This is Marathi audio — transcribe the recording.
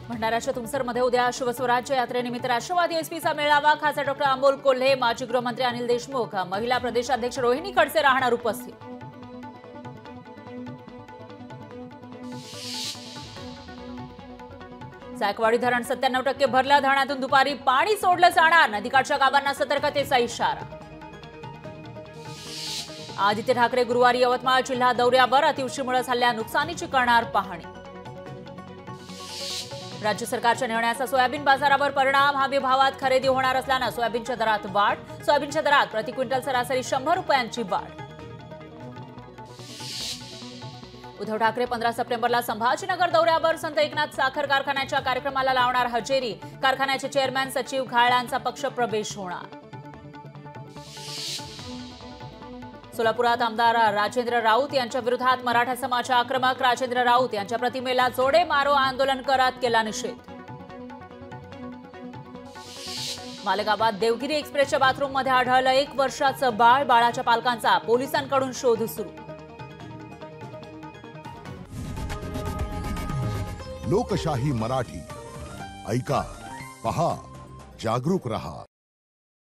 भंडाऱ्याच्या तुमसरमध्ये उद्या शिवस्वराज्य यात्रेनिमित्त राष्ट्रवादी एसपीचा मेळावा. खासदार डॉक्टर अमोल कोल्हे, माजी गृहमंत्री अनिल देशमुख, महिला प्रदेशाध्यक्ष रोहिणी खडसे राहणार उपस्थित. जायकवाडी धरण 97% भरलं. धरणातून दुपारी पाणी सोडलं जाणार. नदीकाठच्या गावांना सतर्कतेचा इशारा. आदित्य ठाकरे गुरुवारी यवतमाळ जिल्हा दौऱ्यावर. अतिवृष्टीमुळे झालेल्या नुकसानीची करणार पाहणी. राज्य सरकारच्या निर्णयाचा सोयाबीन बाजारावर परिणाम. हमी भावात खरेदी होणार असल्यानं सोयाबीनच्या दरात वाढ. सोयाबीनच्या दरात प्रति क्विंटल सरासरी 100 रुपयांची वाढ. उद्धव ठाकरे 15 सप्टेंबरला संभाजीनगर दौऱ्यावर. संत एकनाथ साखर कारखान्याच्या कार्यक्रमाला लावणार हजेरी. कारखान्याचे चेअरमॅन सचिव घायळांचा पक्ष प्रवेश होणार. सोलापुरात आमदार राजेंद्र राऊत यांच्या विरोधात मराठा समाज आक्रमक. राजेंद्र राऊत यांच्या प्रतिमेला जोडे मारो आंदोलन करत केला निषेध. मालेगावात देवगिरी एक्सप्रेसच्या बाथरूममध्ये आढळलं 1 वर्षाचं बाळ. बाळाच्या पालकांचा पोलिसांकडून शोध सुरू. लोकशाही मराठी ऐका, पहा, जागरूक रहा.